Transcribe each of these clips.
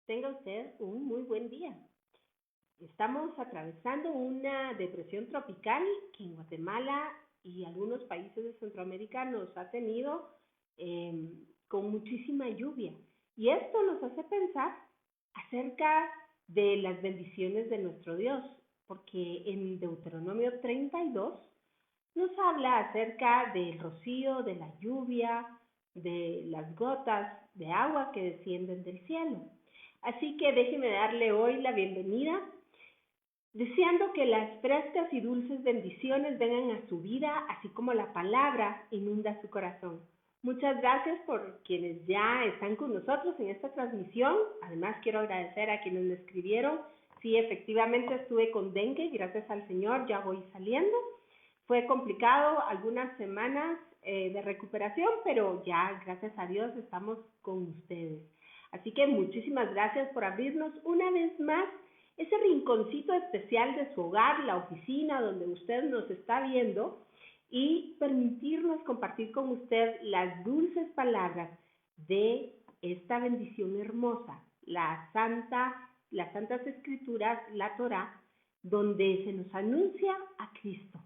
Tenga usted un muy buen día. Estamos atravesando una depresión tropical que en Guatemala y algunos países de Centroamérica nos ha tenido con muchísima lluvia. Y esto nos hace pensar acerca de las bendiciones de nuestro Dios, porque en Deuteronomio 32 nos habla acerca del rocío, de la lluvia, de las gotas de agua que descienden del cielo. Así que déjeme darle hoy la bienvenida, deseando que las frescas y dulces bendiciones vengan a su vida, así como la palabra inunda su corazón. Muchas gracias por quienes ya están con nosotros en esta transmisión. Además, quiero agradecer a quienes me escribieron. Sí, efectivamente estuve con dengue, gracias al Señor, ya voy saliendo. Fue complicado algunas semanas de recuperación, pero ya, gracias a Dios, estamos con ustedes. Así que muchísimas gracias por abrirnos una vez más ese rinconcito especial de su hogar, la oficina donde usted nos está viendo, y permitirnos compartir con usted las dulces palabras de esta bendición hermosa, las Santas Escrituras, la Torá, donde se nos anuncia a Cristo.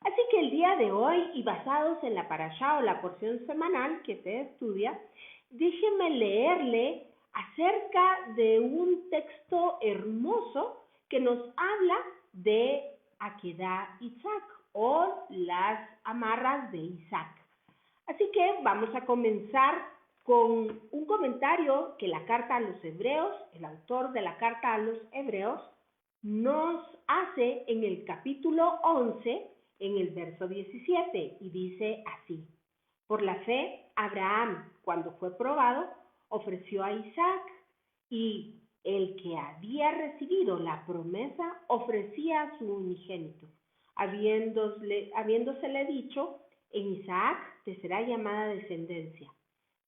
Así que el día de hoy, y basados en la parashá o la porción semanal que se estudia, déjeme leerle acerca de un texto hermoso que nos habla de Akedah Isaac o las amarras de Isaac. Así que vamos a comenzar con un comentario que la carta a los hebreos, el autor de la carta a los hebreos, nos hace en el capítulo 11, en el verso 17, y dice así: por la fe, Abraham, cuando fue probado, ofreció a Isaac, y el que había recibido la promesa ofrecía a su unigénito, habiéndosele dicho: en Isaac te será llamada descendencia,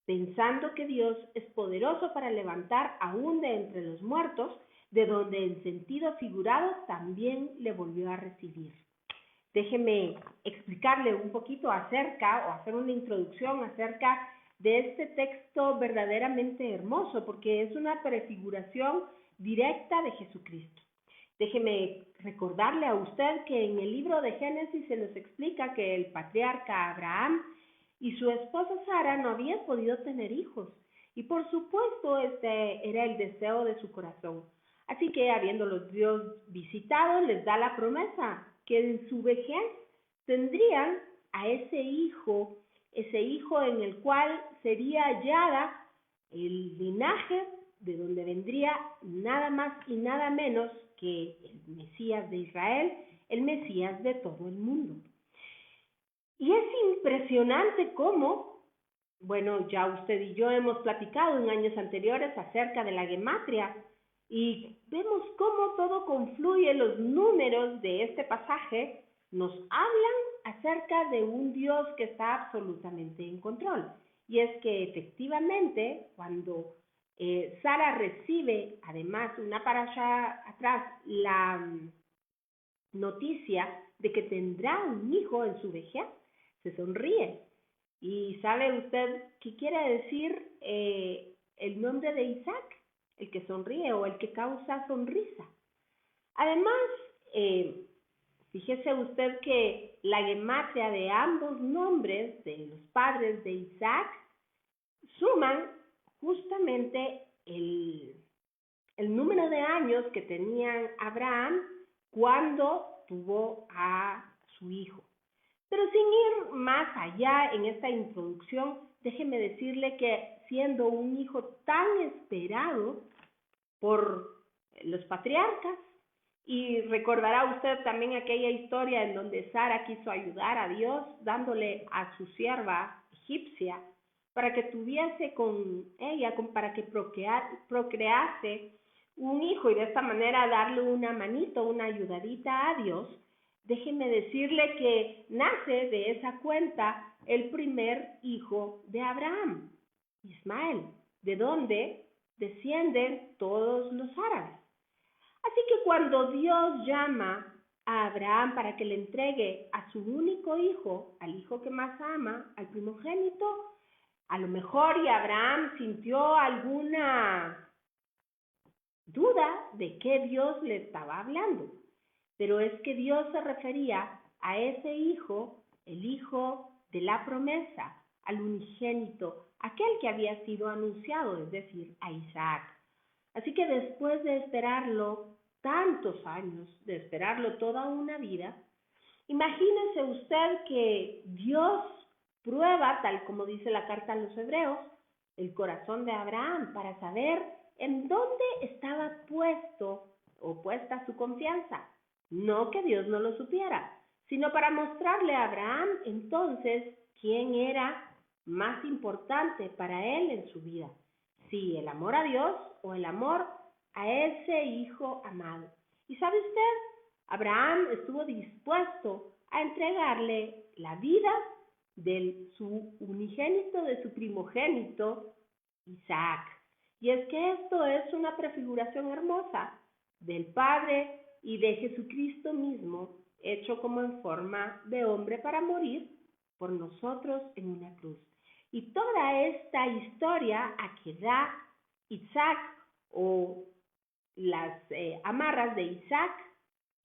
pensando que Dios es poderoso para levantar aún de entre los muertos, de donde en sentido figurado también le volvió a recibir. Déjeme explicarle un poquito acerca, o hacer una introducción acerca de este texto verdaderamente hermoso, porque es una prefiguración directa de Jesucristo. Déjeme recordarle a usted que en el libro de Génesis se nos explica que el patriarca Abraham y su esposa Sara no habían podido tener hijos, y por supuesto este era el deseo de su corazón. Así que, habiéndolos Dios visitado, les da la promesa que en su vejez tendrían a ese hijo en el cual sería hallada el linaje de donde vendría nada más y nada menos que el Mesías de Israel, el Mesías de todo el mundo. Y es impresionante cómo, bueno, ya usted y yo hemos platicado en años anteriores acerca de la gematria, y vemos cómo todo confluye. Los números de este pasaje nos hablan acerca de un Dios que está absolutamente en control. Y es que efectivamente, cuando Sara recibe, además, una parashá atrás, la noticia de que tendrá un hijo en su vejez, se sonríe. ¿Y sabe usted qué quiere decir el nombre de Isaac? El que sonríe o el que causa sonrisa. Además, fíjese usted que la gematria de ambos nombres de los padres de Isaac suman justamente el número de años que tenían Abraham cuando tuvo a su hijo. Pero sin ir más allá en esta introducción, déjeme decirle que siendo un hijo tan esperado por los patriarcas, y recordará usted también aquella historia en donde Sara quiso ayudar a Dios dándole a su sierva egipcia para que tuviese con ella, para que procrease un hijo, y de esta manera darle una manito, una ayudadita a Dios. Déjeme decirle que nace de esa cuenta el primer hijo de Abraham, Ismael, de donde descienden todos los árabes. Así que cuando Dios llama a Abraham para que le entregue a su único hijo, al hijo que más ama, al primogénito, a lo mejor y Abraham sintió alguna duda de qué Dios le estaba hablando, pero es que Dios se refería a ese hijo, el hijo de la promesa, al unigénito, aquel que había sido anunciado, es decir, a Isaac. Así que después de esperarlo tantos años, de esperarlo toda una vida, imagínese usted que Dios prueba, tal como dice la carta a los Hebreos, el corazón de Abraham para saber en dónde estaba puesto o puesta su confianza. No que Dios no lo supiera, sino para mostrarle a Abraham entonces quién era más importante para él en su vida. Si el amor a Dios o el amor a ese hijo amado. ¿Y sabe usted? Abraham estuvo dispuesto a entregarle la vida de su unigénito, de su primogénito, Isaac. Y es que esto es una prefiguración hermosa del Padre y de Jesucristo mismo, hecho como en forma de hombre para morir por nosotros en una cruz. Y toda esta historia a que da Isaac o las amarras de Isaac,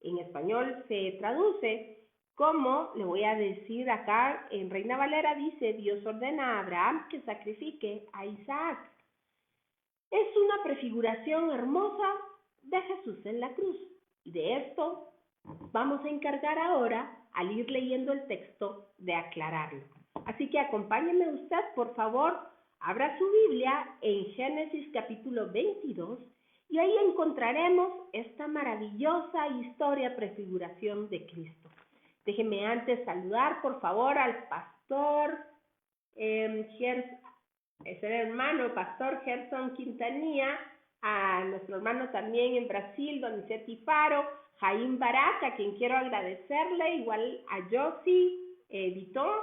en español se traduce como, le voy a decir acá en Reina Valera, dice, Dios ordena a Abraham que sacrifique a Isaac. Es una prefiguración hermosa de Jesús en la cruz. Y de esto vamos a encargar ahora, al ir leyendo el texto, de aclararlo. Así que acompáñeme usted, por favor, abra su Biblia en Génesis capítulo 22 y ahí encontraremos esta maravillosa historia prefiguración de Cristo. Déjeme antes saludar, por favor, al pastor es el hermano pastor Gerson Quintanilla, a nuestro hermano también en Brasil, don Seti Faro, Jaime Barak, a quien quiero agradecerle, igual a Josie Vitón.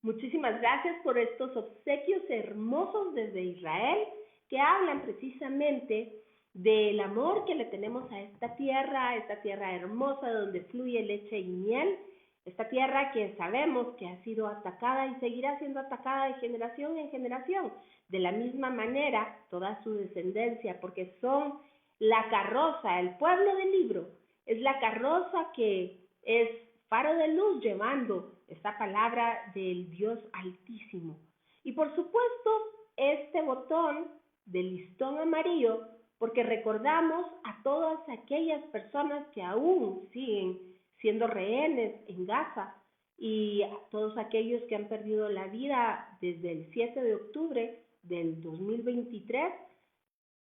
Muchísimas gracias por estos obsequios hermosos desde Israel que hablan precisamente del amor que le tenemos a esta tierra hermosa donde fluye leche y miel, esta tierra que sabemos que ha sido atacada y seguirá siendo atacada de generación en generación. De la misma manera, toda su descendencia, porque son la carroza, el pueblo del libro, es la carroza que es faro de luz llevando esta palabra del Dios Altísimo. Y por supuesto, este botón del listón amarillo, porque recordamos a todas aquellas personas que aún siguen siendo rehenes en Gaza y a todos aquellos que han perdido la vida desde el 7 de octubre del 2023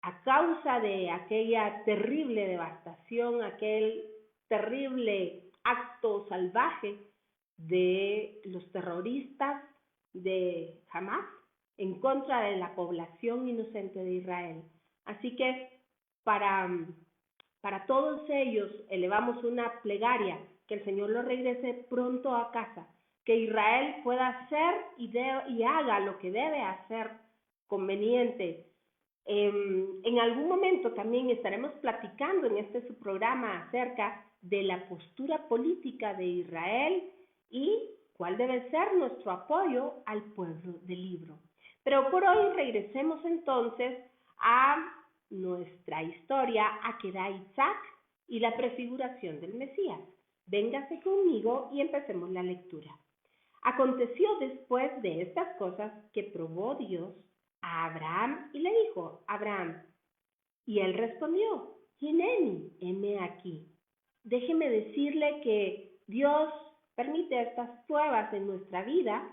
a causa de aquella terrible devastación, aquel terrible acto salvaje de los terroristas de Hamas en contra de la población inocente de Israel. Así que para todos ellos elevamos una plegaria, que el Señor los regrese pronto a casa, que Israel pueda hacer y haga lo que debe hacer conveniente. En algún momento también estaremos platicando en este su programa acerca de la postura política de Israel y cuál debe ser nuestro apoyo al pueblo del libro. Pero por hoy regresemos entonces a nuestra historia, a que da Isaac y la prefiguración del Mesías. Véngase conmigo y empecemos la lectura. Aconteció después de estas cosas que probó Dios a Abraham y le dijo, Abraham, y él respondió, Hineni, heme aquí. Déjeme decirle que Dios permite estas pruebas en nuestra vida,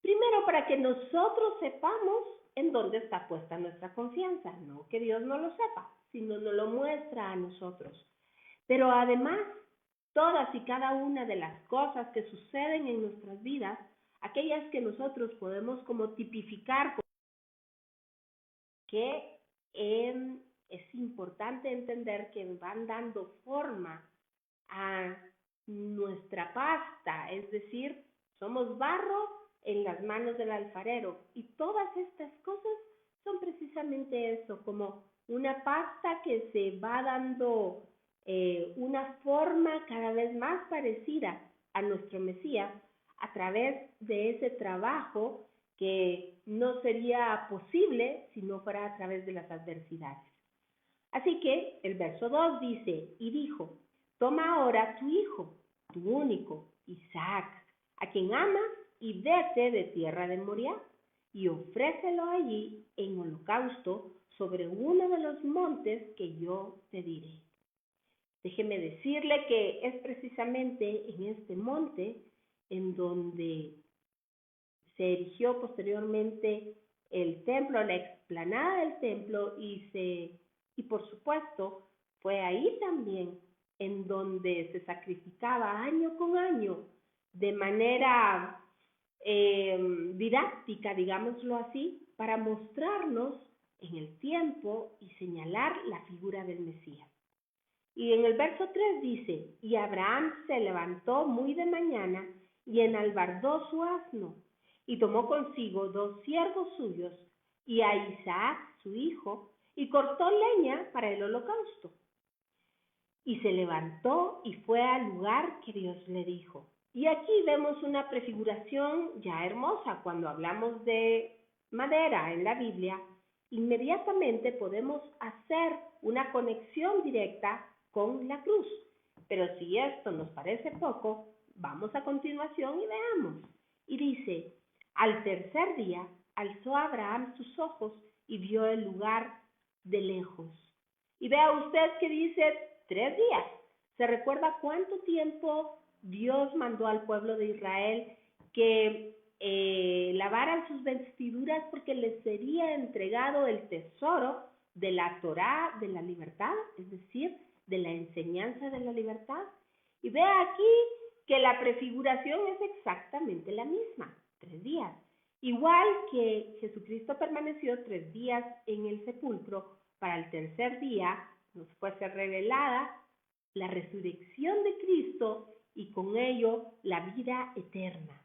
primero para que nosotros sepamos en dónde está puesta nuestra confianza, no que Dios no lo sepa, sino nos lo muestra a nosotros. Pero además, todas y cada una de las cosas que suceden en nuestras vidas, aquellas que nosotros podemos como tipificar, que es importante entender que van dando forma a nuestra pasta, es decir, somos barro en las manos del alfarero y todas estas cosas son precisamente eso, como una pasta que se va dando una forma cada vez más parecida a nuestro Mesías a través de ese trabajo que no sería posible si no fuera a través de las adversidades. Así que el verso 2 dice, y dijo, toma ahora tu hijo, tu único, Isaac, a quien amas, y vete de tierra de Moriah, y ofrécelo allí en holocausto sobre uno de los montes que yo te diré. Déjeme decirle que es precisamente en este monte en donde se erigió posteriormente el templo, la explanada del templo, y por supuesto fue ahí también en donde se sacrificaba año con año de manera didáctica, digámoslo así, para mostrarnos en el tiempo y señalar la figura del Mesías. Y en el verso 3 dice, y Abraham se levantó muy de mañana y enalbardó su asno, y tomó consigo 2 siervos suyos, y a Isaac su hijo, y cortó leña para el holocausto. Y se levantó y fue al lugar que Dios le dijo. Y aquí vemos una prefiguración ya hermosa. Cuando hablamos de madera en la Biblia, inmediatamente podemos hacer una conexión directa con la cruz. Pero si esto nos parece poco, vamos a continuación y veamos. Y dice, al tercer día alzó Abraham sus ojos y vio el lugar de lejos. Y vea usted que dice 3 días. ¿Se recuerda cuánto tiempo Dios mandó al pueblo de Israel que lavaran sus vestiduras porque les sería entregado el tesoro de la Torá, de la libertad, es decir, de la enseñanza de la libertad? Y vea aquí que la prefiguración es exactamente la misma, 3 días. Igual que Jesucristo permaneció 3 días en el sepulcro, para el tercer día nos fuese revelada la resurrección de Cristo y con ello la vida eterna.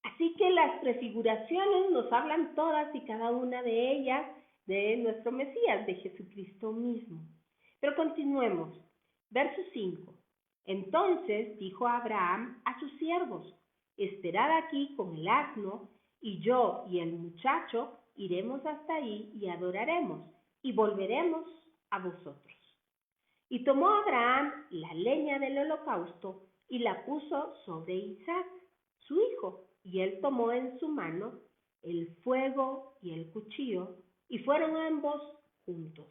Así que las prefiguraciones nos hablan todas y cada una de ellas de nuestro Mesías, de Jesucristo mismo. Pero continuemos. Verso 5. Entonces dijo Abraham a sus siervos, esperad aquí con el asno, y yo y el muchacho iremos hasta ahí y adoraremos, y volveremos a vosotros. Y tomó Abraham la leña del holocausto y la puso sobre Isaac, su hijo, y él tomó en su mano el fuego y el cuchillo, y fueron ambos juntos.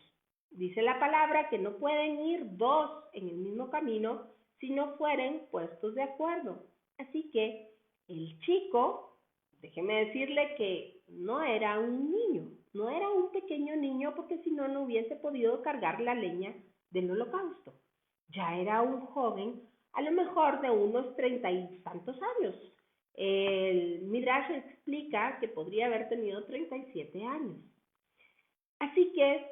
Dice la palabra que no pueden ir 2 en el mismo camino si no fueren puestos de acuerdo. Así que el chico, déjeme decirle que no era un niño, no era un pequeño niño, porque si no, no hubiese podido cargar la leña del holocausto. Ya era un joven, a lo mejor de unos 30 y tantos años. El Midrash explica que podría haber tenido 37 años. Así que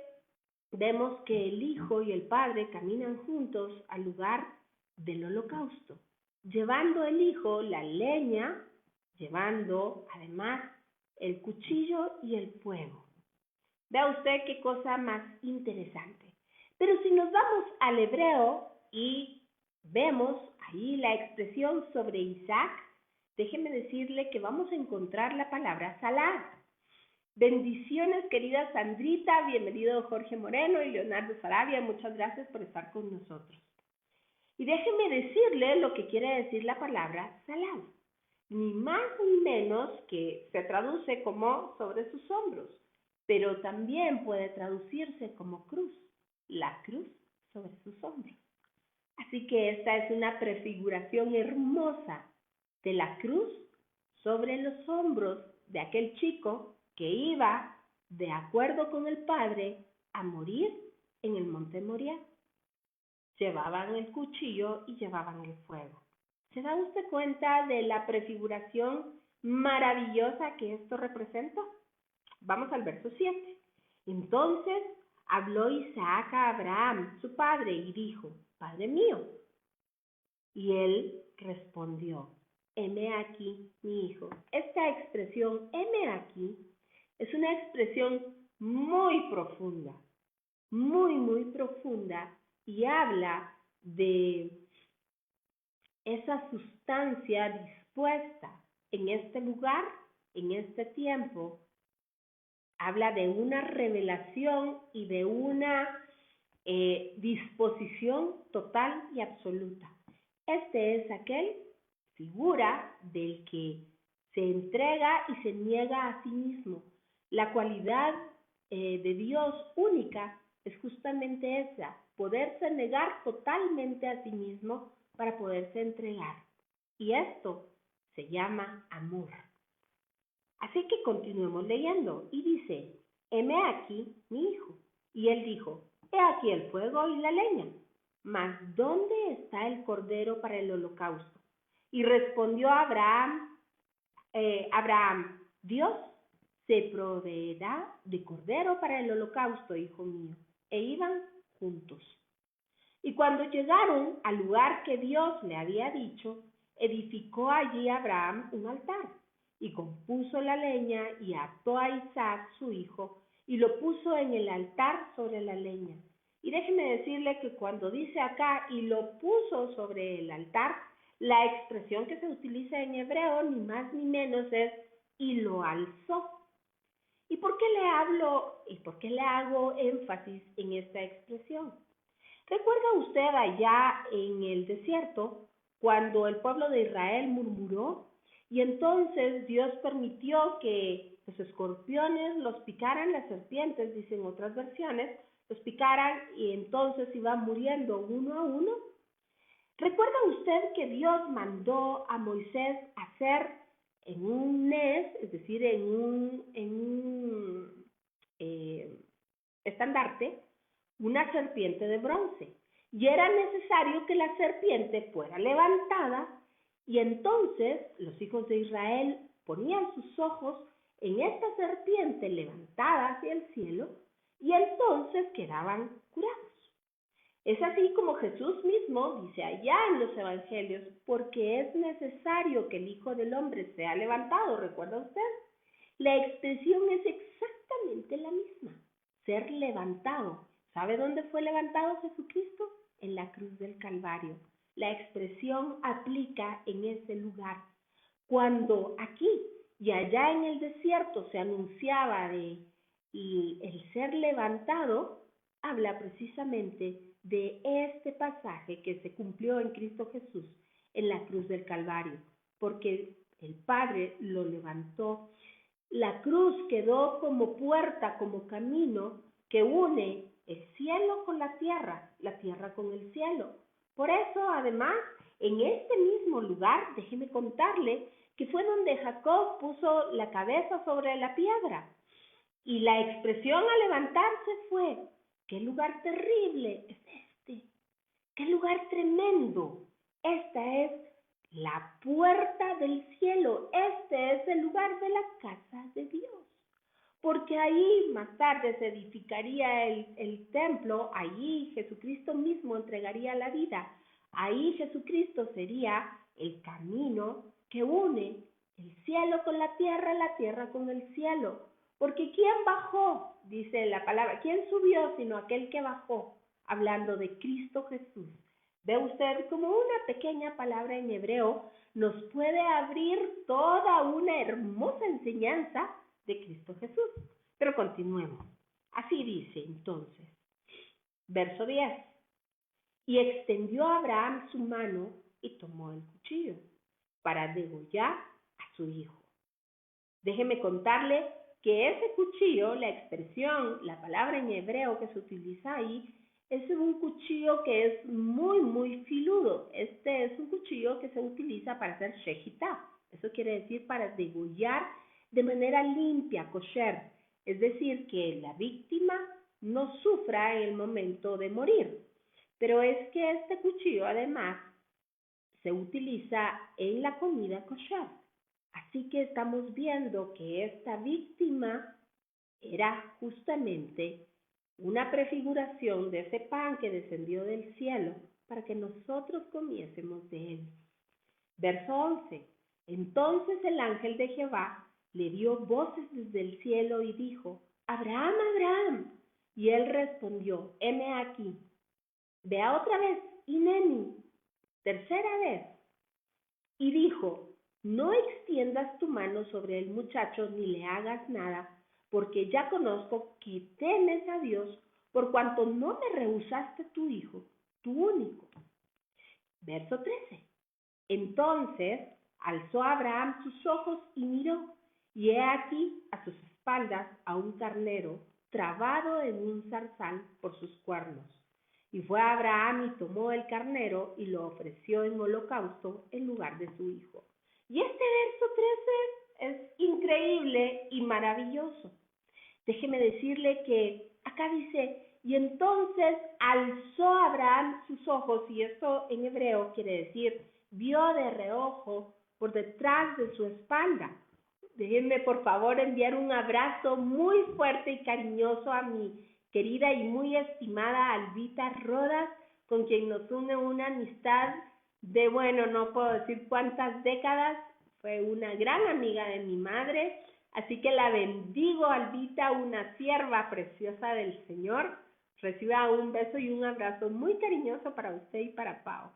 vemos que el hijo y el padre caminan juntos al lugar del holocausto, llevando el hijo la leña, llevando además el cuchillo y el fuego. Vea usted qué cosa más interesante. Pero si nos vamos al hebreo y vemos ahí la expresión sobre Isaac, déjeme decirle que vamos a encontrar la palabra Salah. Bendiciones, querida Sandrita, bienvenido Jorge Moreno y Leonardo Sarabia, muchas gracias por estar con nosotros. Y déjeme decirle lo que quiere decir la palabra Salah, ni más ni menos que se traduce como sobre sus hombros, pero también puede traducirse como cruz, la cruz sobre sus hombros. Así que esta es una prefiguración hermosa de la cruz sobre los hombros de aquel chico que iba, de acuerdo con el Padre, a morir en el monte Moriah. Llevaban el cuchillo y llevaban el fuego. ¿Se da usted cuenta de la prefiguración maravillosa que esto representa? Vamos al verso 7. Entonces habló Isaac a Abraham, su padre, y dijo, Padre mío. Y él respondió, heme aquí, mi hijo. Esta expresión, heme aquí, es una expresión muy profunda, muy profunda, y habla de esa sustancia dispuesta en este lugar, en este tiempo. Habla de una revelación y de una disposición total y absoluta. Este es aquel figura del que se entrega y se niega a sí mismo. La cualidad de Dios única es justamente esa, poderse negar totalmente a sí mismo para poderse entregar. Y esto se llama amor. Así que continuemos leyendo y dice, heme aquí mi hijo. Y él dijo, he aquí el fuego y la leña, mas ¿dónde está el cordero para el holocausto? Y respondió Abraham, Dios se proveerá de cordero para el holocausto, hijo mío. E iban juntos. Y cuando llegaron al lugar que Dios le había dicho, edificó allí Abraham un altar, y compuso la leña, y ató a Isaac su hijo, y lo puso en el altar sobre la leña. Y déjeme decirle que cuando dice acá, y lo puso sobre el altar, la expresión que se utiliza en hebreo, ni más ni menos, es, y lo alzó. ¿Y por qué le hablo y por qué le hago énfasis en esta expresión? ¿Recuerda usted allá en el desierto cuando el pueblo de Israel murmuró y entonces Dios permitió que los escorpiones los picaran, las serpientes, dicen otras versiones, los picaran y entonces iban muriendo uno a uno? ¿Recuerda usted que Dios mandó a Moisés hacer en un nes, es decir, en un estandarte, una serpiente de bronce? Y era necesario que la serpiente fuera levantada y entonces los hijos de Israel ponían sus ojos en esta serpiente levantada hacia el cielo y entonces quedaban curados. Es así como Jesús mismo dice allá en los evangelios, porque es necesario que el Hijo del Hombre sea levantado, ¿recuerda usted? La expresión es exactamente la misma, ser levantado. ¿Sabe dónde fue levantado Jesucristo? En la cruz del Calvario. La expresión aplica en ese lugar. Cuando aquí y allá en el desierto se anunciaba de el ser levantado, habla precisamente de este pasaje que se cumplió en Cristo Jesús en la cruz del Calvario, porque el Padre lo levantó. La cruz quedó como puerta, como camino que une el cielo con la tierra con el cielo. Por eso, además, en este mismo lugar, déjeme contarle que fue donde Jacob puso la cabeza sobre la piedra. Y la expresión al levantarse fue, ¿qué lugar terrible es este? ¡Qué lugar tremendo! Esta es la puerta del cielo. Este es el lugar de la casa de Dios. Porque ahí más tarde se edificaría el templo, allí Jesucristo mismo entregaría la vida. Ahí Jesucristo sería el camino que une el cielo con la tierra con el cielo. Porque ¿quién bajó? Dice la palabra. ¿Quién subió sino aquel que bajó? Hablando de Cristo Jesús. Ve usted como una pequeña palabra en hebreo nos puede abrir toda una hermosa enseñanza de Cristo Jesús. Pero continuemos. Así dice entonces, verso 10. Y extendió Abraham su mano y tomó el cuchillo para degollar a su hijo. Déjeme contarle que ese cuchillo, la expresión, la palabra en hebreo que se utiliza ahí, es un cuchillo que es muy filudo. Este es un cuchillo que se utiliza para hacer shejitá. Eso quiere decir para degollar de manera limpia, kosher. Es decir, que la víctima no sufra en el momento de morir. Pero es que este cuchillo además se utiliza en la comida kosher. Así que estamos viendo que esta víctima era justamente una prefiguración de ese pan que descendió del cielo para que nosotros comiésemos de él. Verso 11. Entonces el ángel de Jehová le dio voces desde el cielo y dijo, Abraham, Abraham. Y él respondió, heme aquí. Vea otra vez, Hineni, tercera vez. Y dijo, no extiendas tu mano sobre el muchacho ni le hagas nada, porque ya conozco que temes a Dios, por cuanto no me rehusaste tu hijo, tu único. Verso 13. Entonces alzó Abraham sus ojos y miró, y he aquí a sus espaldas a un carnero trabado en un zarzal por sus cuernos. Y fue Abraham y tomó el carnero y lo ofreció en holocausto en lugar de su hijo. Y este verso 13 es increíble y maravilloso. Déjeme decirle que acá dice, y entonces alzó Abraham sus ojos, y esto en hebreo quiere decir, vio de reojo por detrás de su espalda. Déjenme por favor enviar un abrazo muy fuerte y cariñoso a mi querida y muy estimada Albita Rodas, con quien nos une una amistad de, bueno, no puedo decir cuántas décadas. Fue una gran amiga de mi madre, así que la bendigo, Albita, una sierva preciosa del Señor. Reciba un beso y un abrazo muy cariñoso para usted y para Pau.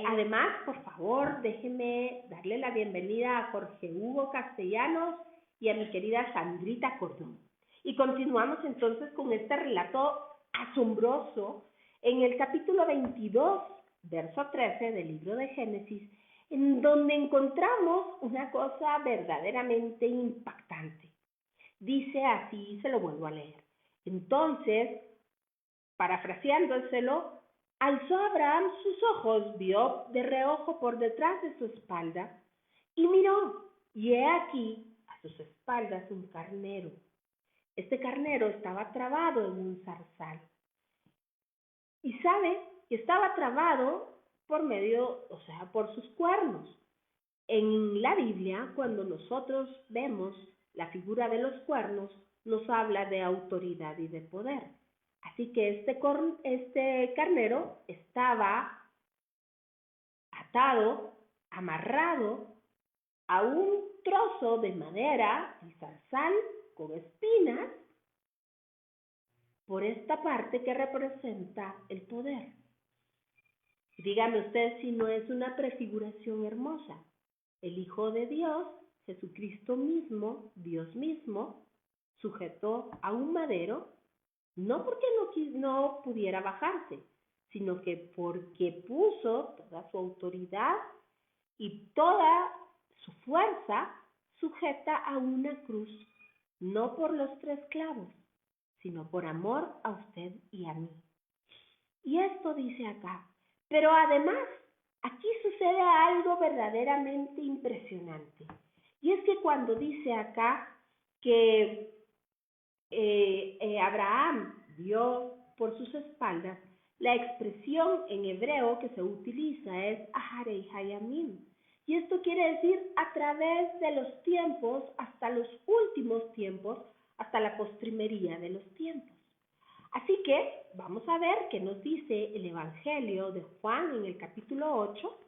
Además, por favor, déjeme darle la bienvenida a Jorge Hugo Castellanos y a mi querida Sandrita Cordón. Y continuamos entonces con este relato asombroso en el capítulo 22, verso 13 del libro de Génesis, en donde encontramos una cosa verdaderamente impactante. Dice así, se lo vuelvo a leer. Entonces, parafraseándoselo, alzó Abraham sus ojos, vio de reojo por detrás de su espalda y miró, y he aquí a sus espaldas un carnero. Este carnero estaba trabado en un zarzal. Y sabe que estaba trabado por medio, o sea, por sus cuernos. En la Biblia, cuando nosotros vemos la figura de los cuernos, nos habla de autoridad y de poder. Así que este carnero estaba atado, amarrado a un trozo de madera, el zarzal, con espinas, por esta parte que representa el poder. Dígame usted si no es una prefiguración hermosa. El Hijo de Dios, Jesucristo mismo, Dios mismo, sujetó a un madero, no porque no pudiera bajarse, sino que porque puso toda su autoridad y toda su fuerza sujeta a una cruz, no por los 3 clavos, sino por amor a usted y a mí. Y esto dice acá, pero además, aquí sucede algo verdaderamente impresionante. Y es que cuando dice acá que Abraham vio por sus espaldas, la expresión en hebreo que se utiliza es Aharei Hayamim. Y esto quiere decir a través de los tiempos, hasta los últimos tiempos, hasta la postrimería de los tiempos. Así que vamos a ver qué nos dice el Evangelio de Juan en el capítulo 8,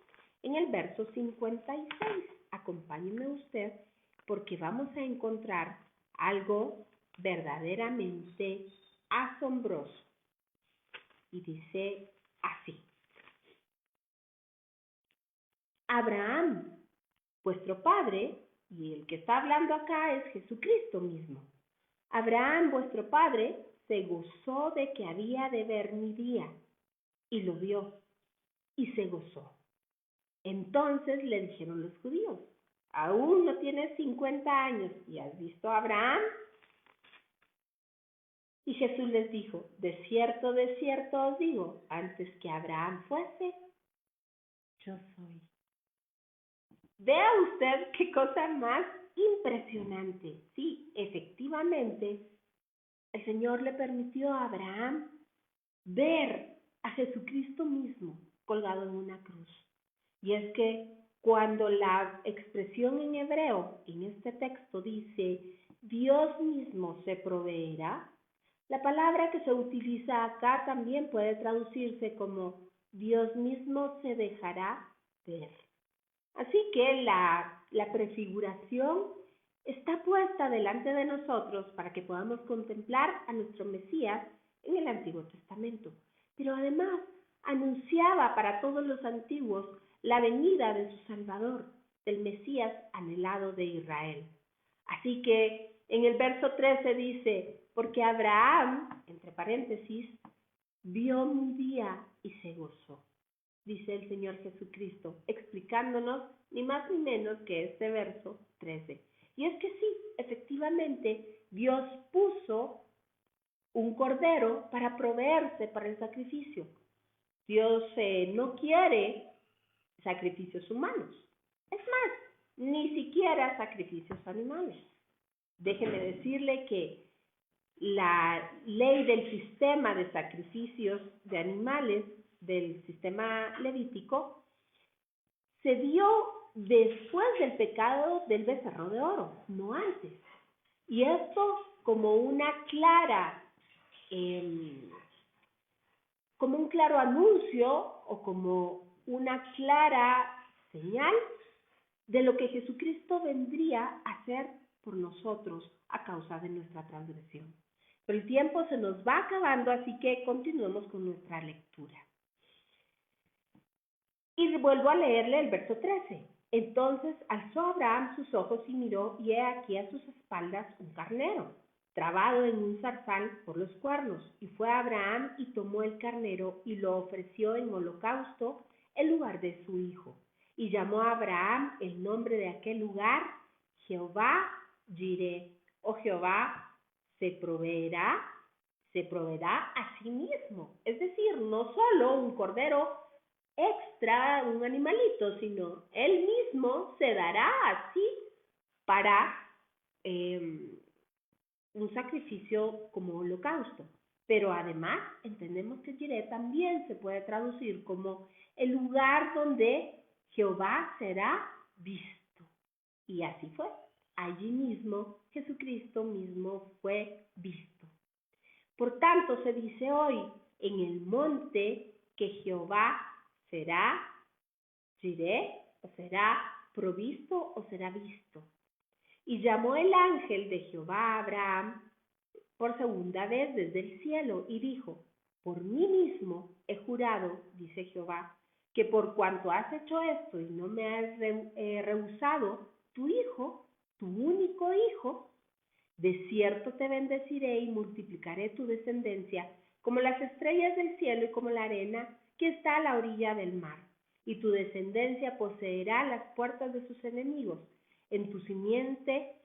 en el verso 56. Acompáñeme usted porque vamos a encontrar algo verdaderamente asombroso. Y dice así: Abraham, vuestro padre, y el que está hablando acá es Jesucristo mismo. Abraham, vuestro padre, se gozó de que había de ver mi día, y lo vio, y se gozó. Entonces le dijeron los judíos: ¿aún no tienes 50 años y has visto a Abraham? Y Jesús les dijo: de cierto os digo, antes que Abraham fuese, yo soy. Vea usted qué cosa más impresionante. Sí, efectivamente, el Señor le permitió a Abraham ver a Jesucristo mismo colgado en una cruz. Y es que cuando la expresión en hebreo en este texto dice Dios mismo se proveerá, la palabra que se utiliza acá también puede traducirse como Dios mismo se dejará ver. Así que la prefiguración está puesta delante de nosotros para que podamos contemplar a nuestro Mesías en el Antiguo Testamento. Pero además anunciaba para todos los antiguos la venida de su Salvador, del Mesías anhelado de Israel. Así que En el verso 13 dice, porque Abraham, entre paréntesis, vio mi día y se gozó, dice el Señor Jesucristo, explicándonos ni más ni menos que este verso 13. Y es que sí, efectivamente, Dios puso un cordero para proveerse para el sacrificio. Dios no quiere sacrificios humanos. Es más, ni siquiera sacrificios animales. Déjeme decirle que la ley del sistema de sacrificios de animales, del sistema levítico, se dio después del pecado del becerro de oro, no antes. Y esto como una clara, como un claro anuncio o como una clara señal de lo que Jesucristo vendría a hacer por nosotros a causa de nuestra transgresión. Pero el tiempo se nos va acabando, así que continuemos con nuestra lectura. Y vuelvo a leerle el verso 13. Entonces alzó Abraham sus ojos y miró, y he aquí a sus espaldas un carnero, trabado en un zarzal por los cuernos. Y fue Abraham y tomó el carnero y lo ofreció en holocausto en lugar de su hijo. Y llamó a Abraham el nombre de aquel lugar, Jehová Jireh, o Jehová se proveerá a sí mismo. Es decir, no solo un cordero extra, un animalito, sino él mismo se dará así para un sacrificio como holocausto. Pero además entendemos que Jireh también se puede traducir como el lugar donde Jehová será visto. Y así fue. Allí mismo Jesucristo mismo fue visto. Por tanto se dice hoy, en el monte que Jehová será Jireh, o será provisto, o será visto. Y llamó el ángel de Jehová a Abraham por segunda vez desde el cielo y dijo, por mí mismo he jurado, dice Jehová, que por cuanto has hecho esto y no me has rehusado tu hijo, tu único hijo, de cierto te bendeciré y multiplicaré tu descendencia como las estrellas del cielo y como la arena que está a la orilla del mar. Y tu descendencia poseerá las puertas de sus enemigos. En tu simiente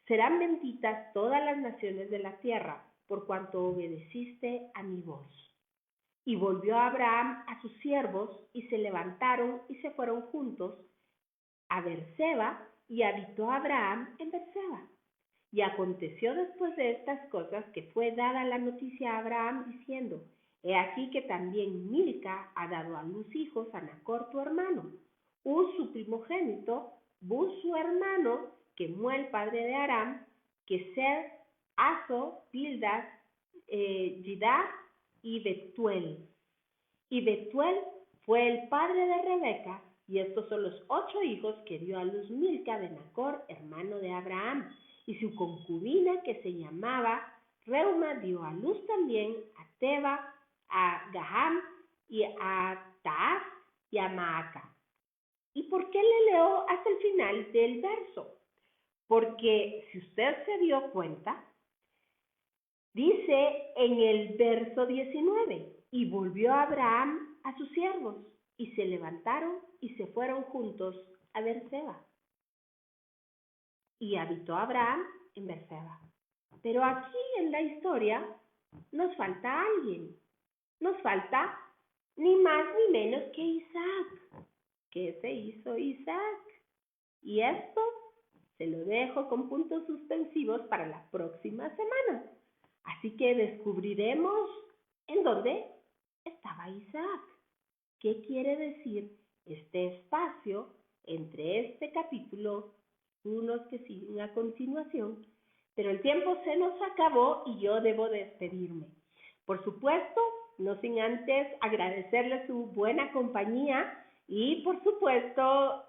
serán benditas todas las naciones de la tierra, por cuanto obedeciste a mi voz. Y volvió Abraham a sus siervos, y se levantaron y se fueron juntos a Berseba, y habitó Abraham en Berseba. Y aconteció después de estas cosas que fue dada la noticia a Abraham diciendo, he aquí que también Milca ha dado a luz hijos a Nacor tu hermano, Uz su primogénito, Buz su hermano, Kemuel el padre de Aram, Keser, Azo, Pildas, Jidá y Betuel. Y Betuel fue el padre de Rebeca, y estos son los 8 hijos que dio a luz Milca de Nacor, hermano de Abraham. Y su concubina, que se llamaba Reuma, dio a luz también a Teba, a Gaham, y a Taaz, y a Maaca. ¿Y por qué le leo hasta el final del verso? Porque si usted se dio cuenta, dice en el verso 19, y volvió Abraham a sus siervos, y se levantaron y se fueron juntos a Berseba. Y habitó Abraham en Berseba. Pero aquí en la historia nos falta alguien. Nos falta ni más ni menos que Isaac. ¿Qué se hizo Isaac? Y esto se lo dejo con puntos suspensivos para la próxima semana. Así que descubriremos en dónde estaba Isaac. ¿Qué quiere decir este espacio entre este capítulo, unos que siguen a continuación? Pero el tiempo se nos acabó y yo debo despedirme. Por supuesto, no sin antes agradecerle su buena compañía y, por supuesto,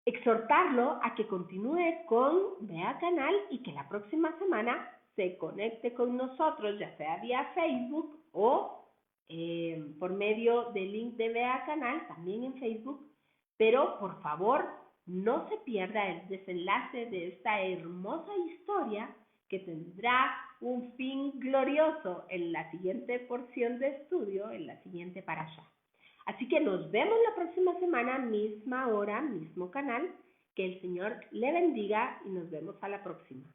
exhortarlo a que continúe con Vea Canal y que la próxima semana se conecte con nosotros, ya sea vía Facebook o por medio del link de Vea Canal, también en Facebook. Pero, por favor, no se pierda el desenlace de esta hermosa historia que tendrá un fin glorioso en la siguiente porción de estudio, en la siguiente parasha. Así que nos vemos la próxima semana, misma hora, mismo canal. Que el Señor le bendiga y nos vemos a la próxima.